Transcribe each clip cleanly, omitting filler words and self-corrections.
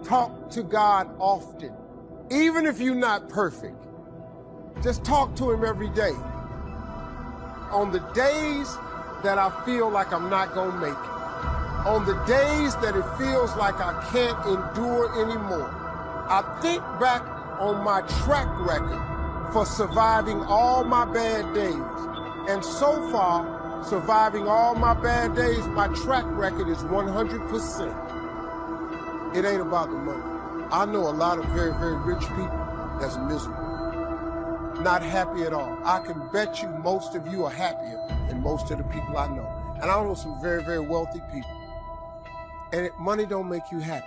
Talk to God often. Even if you're not perfect, just talk to him every day. On the days that I feel like I'm not gonna make it, on the days that it feels like I can't endure anymore, I think back on my track record for surviving all my bad days. And so far, surviving all my bad days, my track record is 100%. It ain't about the money. I know a lot of very, very rich people that's miserable, not happy at all. I can bet you most of you are happier than most of the people I know. And I know some very, very wealthy people. And money don't make you happy.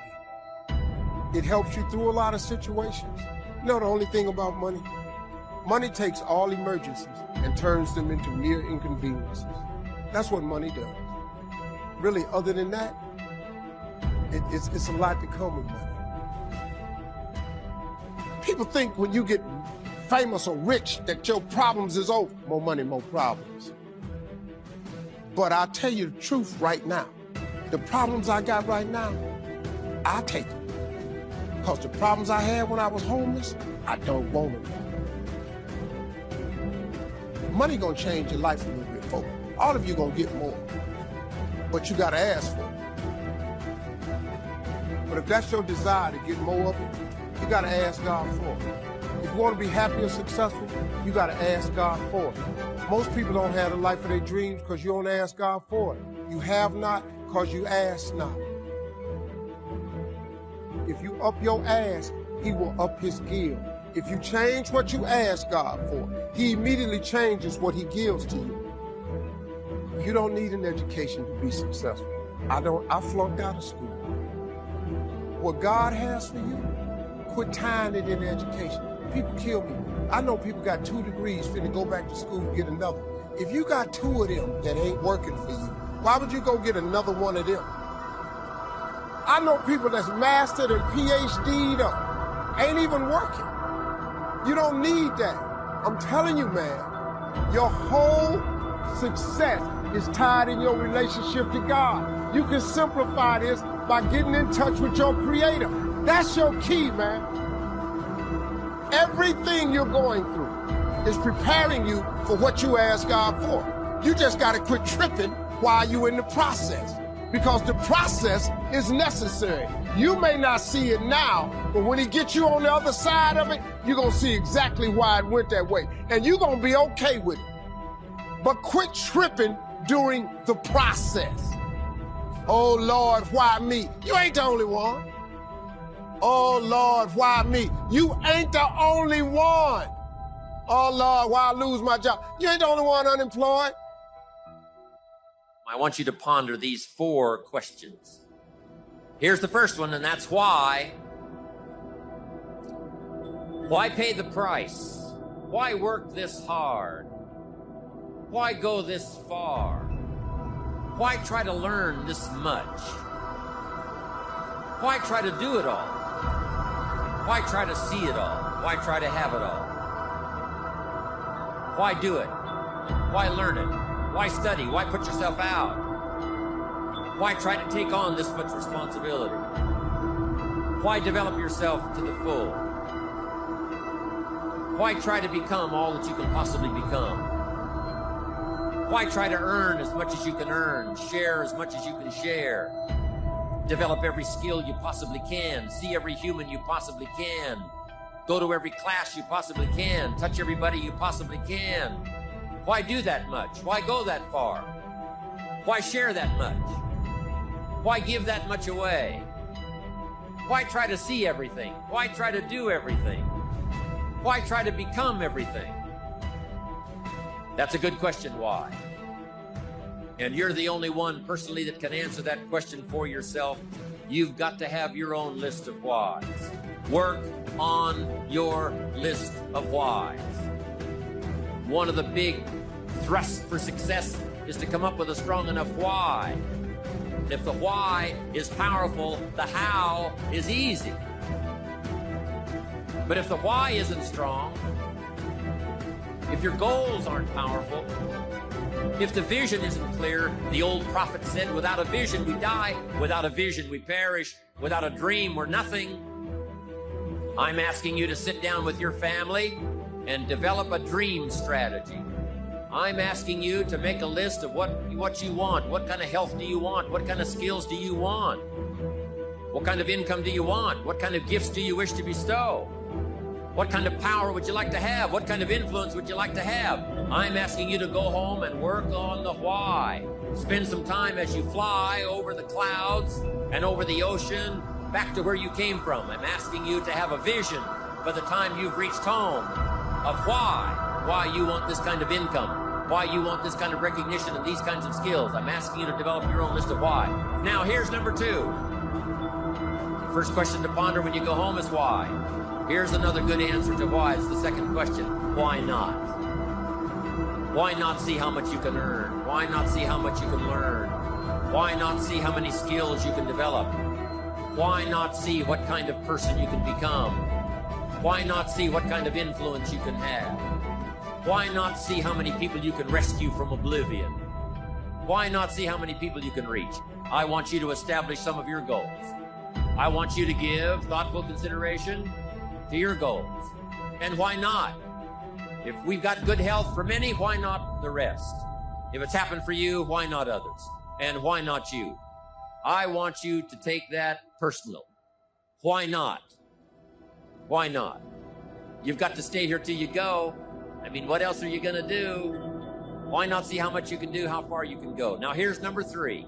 It helps you through a lot of situations. You know the only thing about money? Money takes all emergencies and turns them into mere inconveniences. That's what money does. Really, other than that, it's a lot to come with money. People think when you get famous or rich that your problems is over. More money, more problems. But I'll tell you the truth right now. The problems I got right now, I take them. Because the problems I had when I was homeless, I don't want them. Money gonna change your life a little bit, folks. All of you gonna get more. But you gotta ask for it. But if that's your desire to get more of it, you gotta ask God for it. If you wanna be happy and successful, you gotta ask God for it. Most people don't have the life of their dreams because you don't ask God for it. You have not because you ask not. If you up your ask, he will up his give. If you change what you ask God for, he immediately changes what he gives to you. You don't need an education to be successful. I flunked out of school. What God has for you, quit tying it in education. People kill me. I know people got 2 degrees finna go back to school and get another. If you got 2 of them that ain't working for you, why would you go get another one of them? I know people that's mastered and PhD'd up, ain't even working. You don't need that. I'm telling you, man, your whole success is tied in your relationship to God. You can simplify this by getting in touch with your Creator. That's your key, man. Everything you're going through is preparing you for what you ask God for. You just got to quit tripping while you're in the process, because the process is necessary. You may not see it now, but when he gets you on the other side of it, you're going to see exactly why it went that way. And you're going to be okay with it. But quit tripping during the process. Oh, Lord, why me? You ain't the only one. Oh, Lord, why me? You ain't the only one. Oh, Lord, why I lose my job? You ain't the only one unemployed. I want you to ponder these 4 questions. Here's the first one, and that's why. Why pay the price? Why work this hard? Why go this far? Why try to learn this much? Why try to do it all? Why try to see it all? Why try to have it all? Why do it? Why learn it? Why study? Why put yourself out? Why try to take on this much responsibility? Why develop yourself to the full? Why try to become all that you can possibly become? Why try to earn as much as you can earn, share as much as you can share, develop every skill you possibly can, see every human you possibly can, go to every class you possibly can, touch everybody you possibly can? Why do that much? Why go that far? Why share that much? Why give that much away? Why try to see everything? Why try to do everything? Why try to become everything? That's a good question, why? And you're the only one personally that can answer that question for yourself. You've got to have your own list of whys. Work on your list of whys. One of the big thrusts for success is to come up with a strong enough why. If the why is powerful, the how is easy. But if the why isn't strong, if your goals aren't powerful, if the vision isn't clear, the old prophet said, without a vision we die, without a vision we perish. Without a dream, we're nothing. I'm asking you to sit down with your family and develop a dream strategy. I'm asking you to make a list of what you want. What kind of health do you want? What kind of skills do you want? What kind of income do you want? What kind of gifts do you wish to bestow? What kind of power would you like to have? What kind of influence would you like to have? I'm asking you to go home and work on the why. Spend some time as you fly over the clouds and over the ocean back to where you came from. I'm asking you to have a vision by the time you've reached home of why you want this kind of income, why you want this kind of recognition and these kinds of skills. I'm asking you to develop your own list of why. Now, here's number 2. First question to ponder when you go home is why. Here's another good answer to why. It's the second question. Why not? Why not see how much you can earn? Why not see how much you can learn? Why not see how many skills you can develop? Why not see what kind of person you can become? Why not see what kind of influence you can have? Why not see how many people you can rescue from oblivion? Why not see how many people you can reach? I want you to establish some of your goals. I want you to give thoughtful consideration to your goals. And why not? If we've got good health for many, why not the rest? If it's happened for you, why not others? And why not you? I want you to take that personal. Why not? Why not? You've got to stay here till you go. I mean, what else are you going to do? Why not see how much you can do, how far you can go? Now, here's number 3.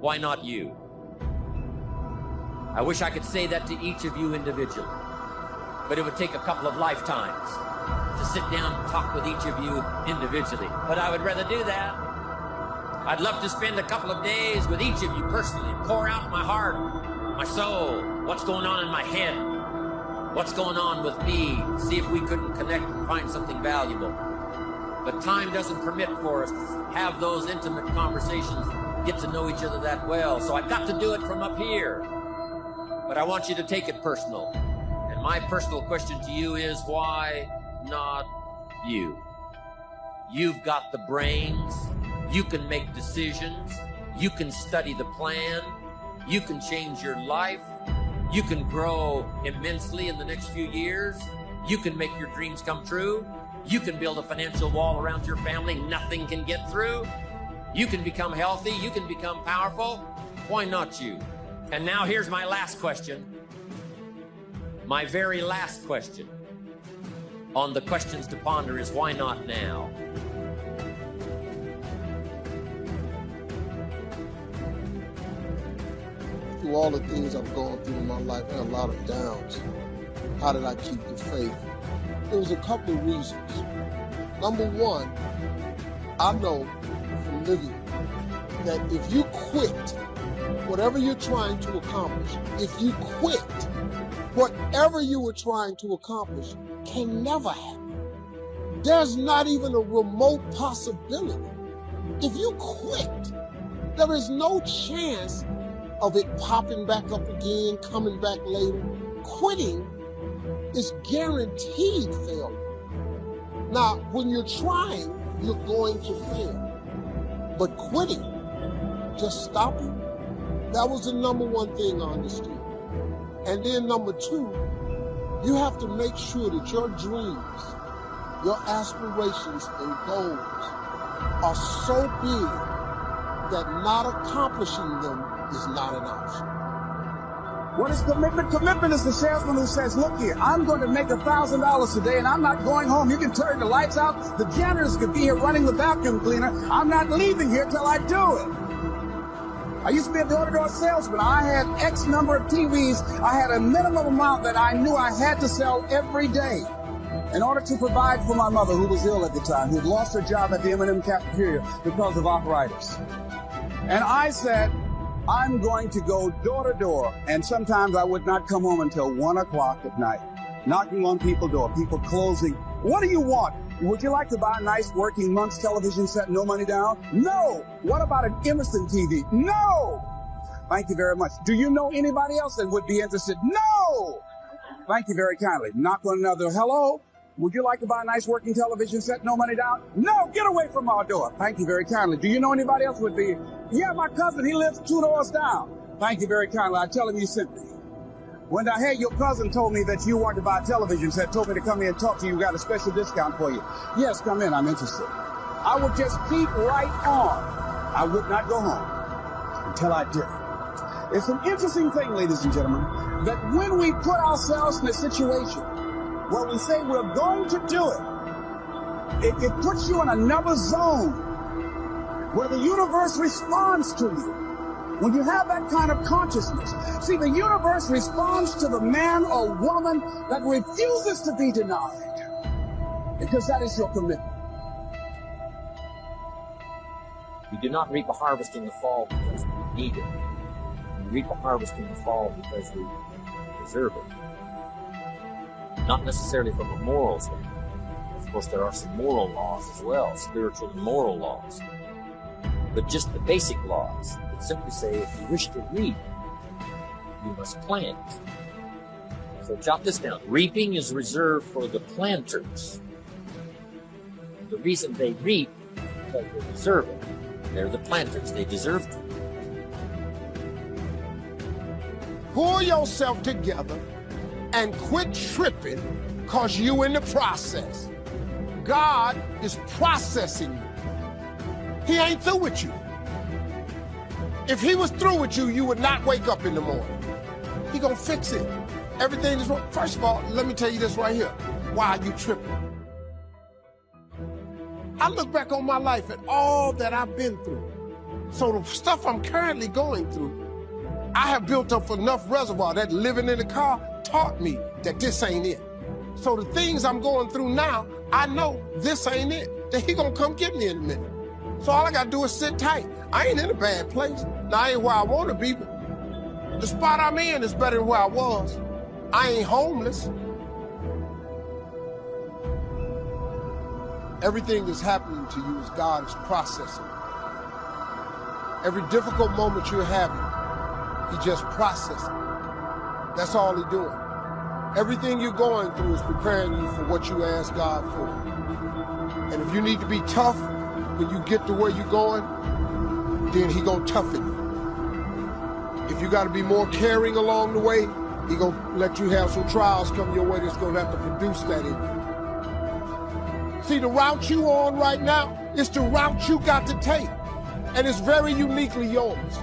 Why not you? I wish I could say that to each of you individually, but it would take a couple of lifetimes to sit down and talk with each of you individually. But I would rather do that. I'd love to spend a couple of days with each of you personally, pour out my heart, my soul, what's going on in my head, what's going on with me, see if we couldn't connect and find something valuable. But time doesn't permit for us to have those intimate conversations, get to know each other that well. So I've got to do it from up here. But I want you to take it personal. And my personal question to you is, why not you? You've got the brains. You can make decisions. You can study the plan. You can change your life. You can grow immensely in the next few years. You can make your dreams come true. You can build a financial wall around your family nothing can get through. You can become healthy. You can become powerful. Why not you? And now here's my last question. My very last question on the questions to ponder is, why not now? Through all the things I've gone through in my life and a lot of downs, how did I keep the faith? There was a couple of reasons. Number one, I know from living that if you quit whatever you're trying to accomplish, if you quit, whatever you were trying to accomplish can never happen. There's not even a remote possibility. If you quit, there is no chance of it popping back up again, coming back later. Quitting is guaranteed failure. Now, when you're trying, you're going to fail. But quitting, just stopping, that was the number one thing I understood. And then number 2, you have to make sure that your dreams, your aspirations and goals are so big that not accomplishing them is not an option. What is commitment? Commitment is the salesman who says, look here, I'm going to make $1,000 today and I'm not going home. You can turn the lights out. The janitors could be here running the vacuum cleaner. I'm not leaving here till I do it. I used to be a door-to-door salesman. I had X number of TVs. I had a minimum amount that I knew I had to sell every day in order to provide for my mother, who was ill at the time, who had lost her job at the M&M cafeteria because of arthritis. And I said, I'm going to go door to door, and sometimes I would not come home until 1 o'clock at night, knocking on people's door, people closing. What do you want? Would you like to buy a nice working month's television set, no money down? No. What about an Emerson TV? No. Thank you very much. Do you know anybody else that would be interested? No. Thank you very kindly. Knock on another. Hello. Would you like to buy a nice working television set, no money down? No, get away from our door. Thank you very kindly. Do you know anybody else would be? Yeah, my cousin, he lives 2 doors down. Thank you very kindly. I tell him you sent me. When I had your cousin told me that you wanted to buy televisions, had told me to come in and talk to you, got a special discount for you. Yes, come in, I'm interested. I would just keep right on. I would not go home until I did. It's an interesting thing, ladies and gentlemen, that when we put ourselves in a situation where we say we're going to do it, it puts you in another zone where the universe responds to you. When you have that kind of consciousness, see, the universe responds to the man or woman that refuses to be denied, because that is your commitment. You do not reap a harvest in the fall because we need it. You reap a harvest in the fall because we deserve it. Not necessarily from a moral standpoint. Of course, there are some moral laws as well, spiritual and moral laws. But just the basic laws that simply say if you wish to reap, you must plant. So jot this down. Reaping is reserved for the planters. The reason they reap is because they deserve it. They're the planters. They deserve it. Pull yourself together and quit tripping because you in the process. God is processing you. He ain't through with you. If he was through with you, you would not wake up in the morning. He gonna fix it. Everything is wrong. First of all, let me tell you this right here. Why are you tripping? I look back on my life at all that I've been through. So the stuff I'm currently going through, I have built up enough reservoir that living in the car taught me that this ain't it. So the things I'm going through now, I know this ain't it. That he gonna come get me in a minute. So all I gotta do is sit tight. I ain't in a bad place. Now I ain't where I wanna be, but the spot I'm in is better than where I was. I ain't homeless. Everything that's happening to you is God is processing. Every difficult moment you're having, he just processing. That's all he's doing. Everything you're going through is preparing you for what you ask God for. And if you need to be tough when you get to where you're going, then he gonna toughen you. If you gotta be more caring along the way, he gonna let you have some trials come your way that's gonna have to produce that in you. See, the route you on right now is the route you got to take. And it's very uniquely yours.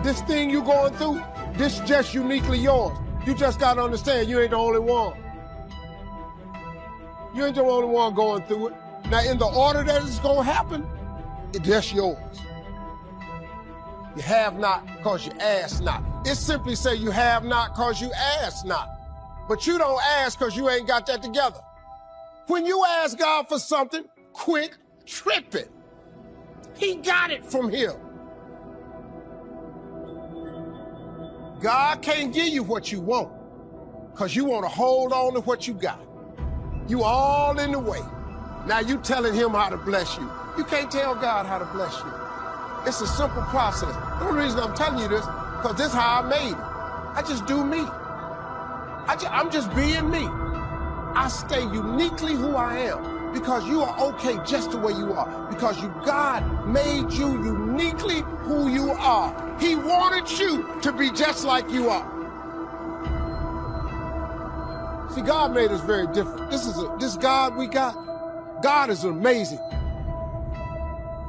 This thing you going through, this just uniquely yours. You just got to understand you ain't the only one. You ain't the only one going through it. Now, in the order that it's going to happen, it's just yours. You have not because you ask not. It simply say you have not because you ask not. But you don't ask because you ain't got that together. When you ask God for something, quit tripping. He got it from him. God can't give you what you want because you want to hold on to what you got. You all in the way. Now you telling him how to bless you. You can't tell God how to bless you. It's a simple process. The only reason I'm telling you this, because this is how I made it. I just do me. I'm just being me. I stay uniquely who I am because you are okay just the way you are. Because God made you uniquely who you are. He wanted you to be just like you are. See, God made us very different. This God we got, God is amazing.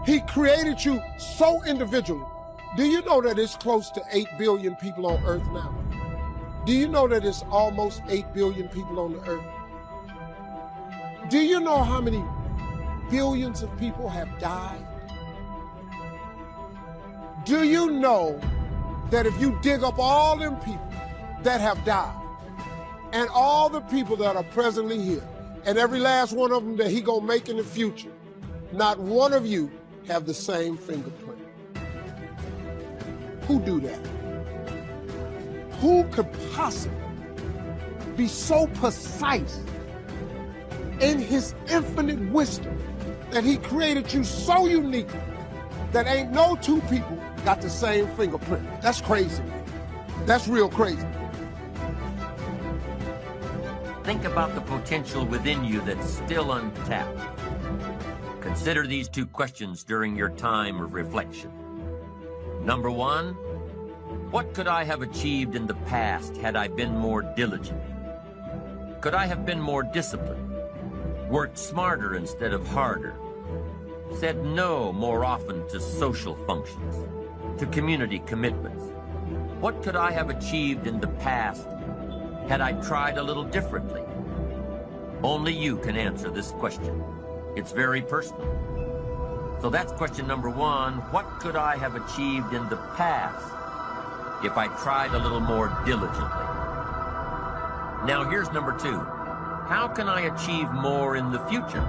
He created you so individually. Do you know that it's close to 8 billion people on earth now? Do you know that it's almost 8 billion people on the earth? Do you know how many billions of people have died? Do you know that if you dig up all them people that have died and all the people that are presently here and every last one of them that he gonna make in the future, not one of you have the same fingerprint? Who do that? Who could possibly be so precise in his infinite wisdom that he created you so uniquely that ain't no two people got the same fingerprint? That's crazy. That's real crazy. Think about the potential within you that's still untapped. Consider these two questions during your time of reflection. Number one, What could I have achieved in the past had I been more diligent? Could I have been more disciplined? Worked smarter instead of harder? Said no more often to social functions, to community commitments? What could I have achieved in the past had I tried a little differently? Only you can answer this question. It's very personal. So that's question number one. What could I have achieved in the past if I tried a little more diligently? Now here's number two. How can I achieve more in the future?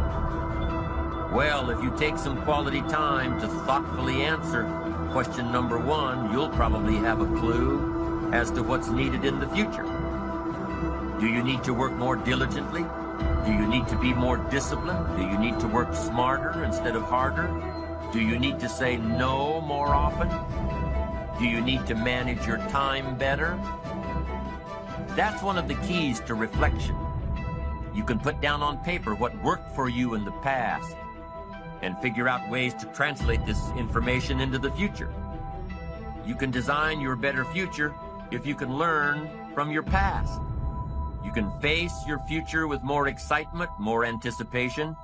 Well, if you take some quality time to thoughtfully answer question number one, you'll probably have a clue as to what's needed in the future. Do you need to work more diligently? Do you need to be more disciplined? Do you need to work smarter instead of harder? Do you need to say no more often? Do you need to manage your time better? That's one of the keys to reflection. You can put down on paper what worked for you in the past and figure out ways to translate this information into the future. You can design your better future if you can learn from your past. You can face your future with more excitement, more anticipation.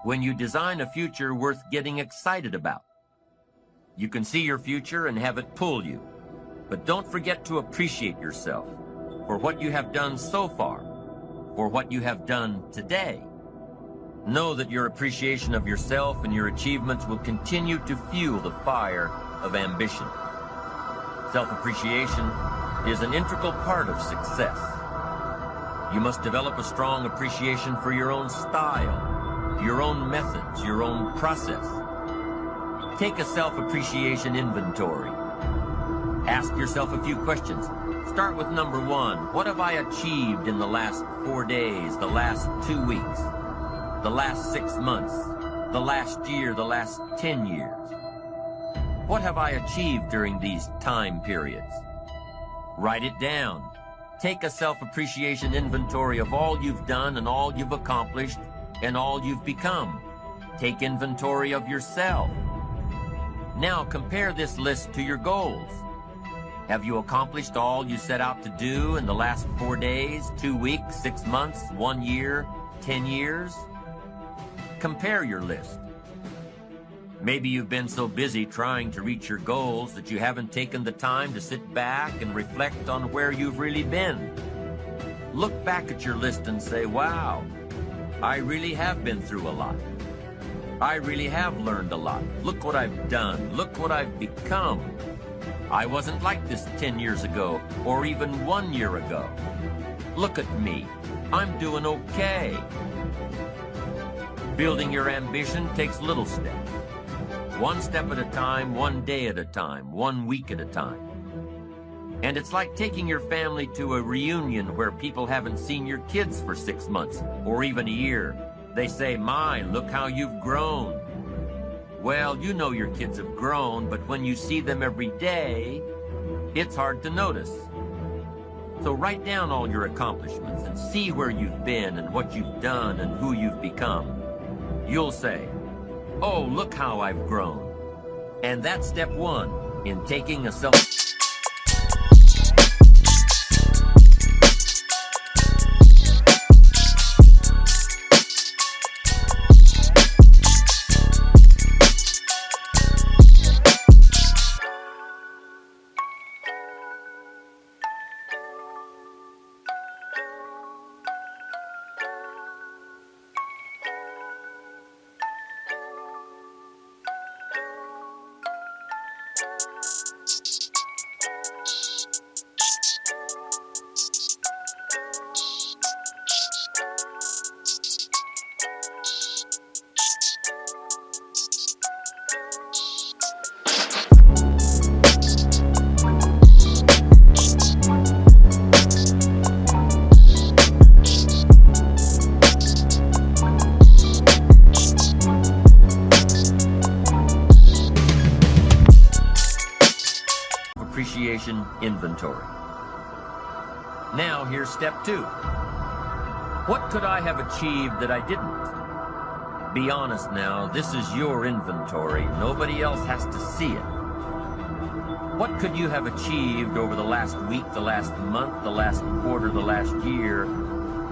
When you design a future worth getting excited about, you can see your future and have it pull you. But don't forget to appreciate yourself for what you have done so far, for what you have done today. Know that your appreciation of yourself and your achievements will continue to fuel the fire of ambition. Self-appreciation is an integral part of success. You must develop a strong appreciation for your own style, your own methods, your own process. Take a self-appreciation inventory. Ask yourself a few questions. Start with number one. What have I achieved in the last 4 days, the last 2 weeks, the last 6 months, the last year, the last 10 years? What have I achieved during these time periods? Write it down. Take a self-appreciation inventory of all you've done and all you've accomplished and all you've become. Take inventory of yourself. Now compare this list to your goals. Have you accomplished all you set out to do in the last 4 days, 2 weeks, 6 months, 1 year, 10 years? Compare your list. Maybe you've been so busy trying to reach your goals that you haven't taken the time to sit back and reflect on where you've really been. Look back at your list and say, wow, I really have been through a lot. I really have learned a lot. Look what I've done. Look what I've become. I wasn't like this 10 years ago or even 1 year ago. Look at me. I'm doing okay. Building your ambition takes little steps. 1 step at a time, 1 day at a time, 1 week at a time. And it's like taking your family to a reunion where people haven't seen your kids for 6 months or even a year. They say, my, look how you've grown. Well, you know your kids have grown, but when you see them every day, it's hard to notice. So write down all your accomplishments and see where you've been and what you've done and who you've become. You'll say, oh, look how I've grown. And that's step one in taking a self... Appreciation inventory. Now here's step two. What could I have achieved that I didn't? Be honest now, this is your inventory. Nobody else has to see it. What could you have achieved over the last week, the last month, the last quarter, the last year?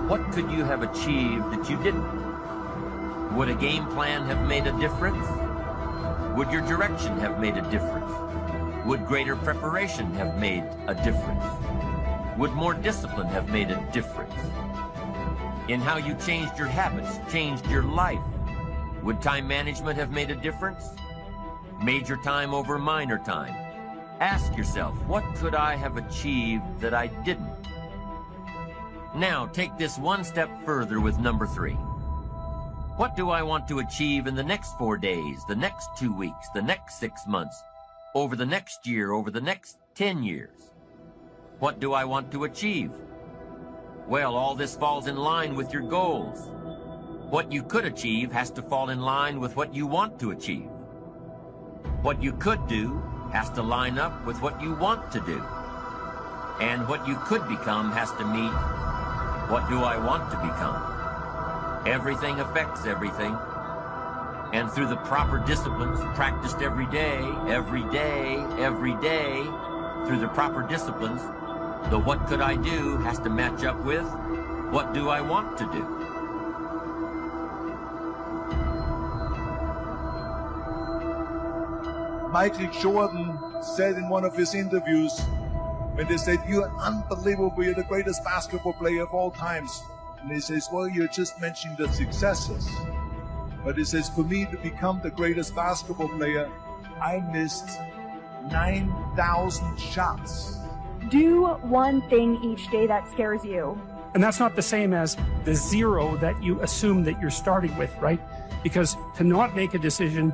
What could you have achieved that you didn't? Would a game plan have made a difference? Would your direction have made a difference? Would greater preparation have made a difference? Would more discipline have made a difference? In how you changed your habits, changed your life? Would time management have made a difference? Major time over minor time? Ask yourself, what could I have achieved that I didn't? Now take this one step further with number 3. What do I want to achieve in the next 4 days, the next 2 weeks, the next 6 months, over the next year, over the next 10 years? What do I want to achieve? Well, all this falls in line with your goals. What you could achieve has to fall in line with what you want to achieve. What you could do has to line up with what you want to do. And what you could become has to meet what do I want to become. Everything affects everything. And through the proper disciplines practiced every day, through the proper disciplines, the what could I do has to match up with what do I want to do. Michael Jordan said in one of his interviews, when they said, "You're unbelievable, you're the greatest basketball player of all times." And he says, "Well, you're just mentioning the successes." But he says, "For me to become the greatest basketball player, I missed 9,000 shots." Do one thing each day that scares you. And that's not the same as the 0 that you assume that you're starting with, right? Because to not make a decision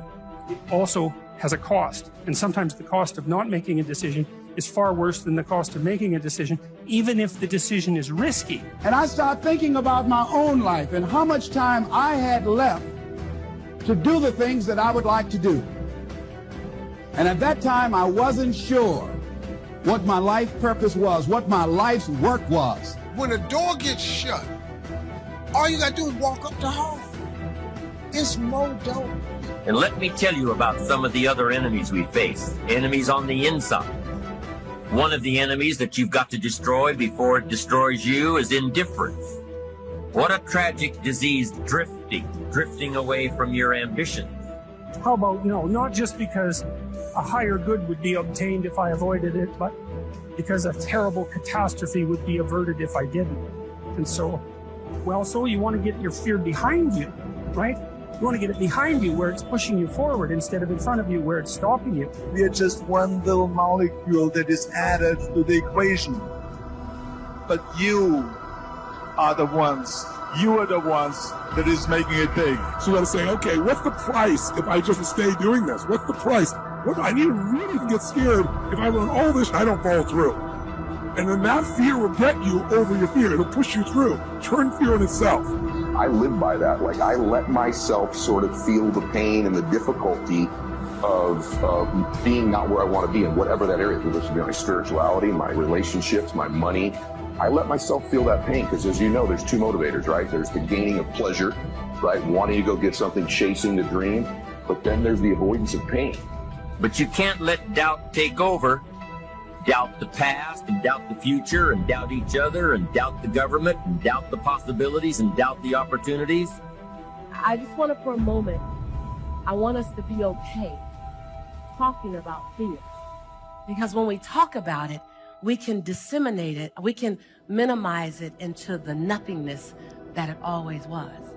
also has a cost. And sometimes the cost of not making a decision is far worse than the cost of making a decision, even if the decision is risky. And I start thinking about my own life and how much time I had left to do the things that I would like to do. And at that time, I wasn't sure what my life purpose was, what my life's work was. When a door gets shut, all you gotta do is walk up the hall. It's more dope. And let me tell you about some of the other enemies we face, enemies on the inside. One of the enemies that you've got to destroy before it destroys you is indifference. What a tragic disease, drifting away from your ambition. How about, not just because a higher good would be obtained if I avoided it, but because a terrible catastrophe would be averted if I didn't. And so you want to get your fear behind you, right? You want to get it behind you where it's pushing you forward instead of in front of you where it's stopping you. We are just one little molecule that is added to the equation. But you are the ones that is making it big. So you got to say, okay, what's the price if I just stay doing this? What's the price? What I need really to get scared if I learn all this and I don't follow through. And then that fear will get you over your fear. It'll push you through. Turn fear on itself. I live by that. Like, I let myself sort of feel the pain and the difficulty of being not where I want to be in whatever that area is, whether it be my spirituality, my relationships, my money. I let myself feel that pain because, as you know, there's two motivators, right? There's the gaining of pleasure, right? Wanting to go get something, chasing the dream. But then there's the avoidance of pain. But you can't let doubt take over. Doubt the past and doubt the future and doubt each other and doubt the government and doubt the possibilities and doubt the opportunities. I just want to, for a moment, I want us to be okay talking about fear. Because when we talk about it, we can disseminate it, we can minimize it into the nothingness that it always was.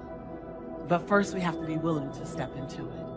But first we have to be willing to step into it.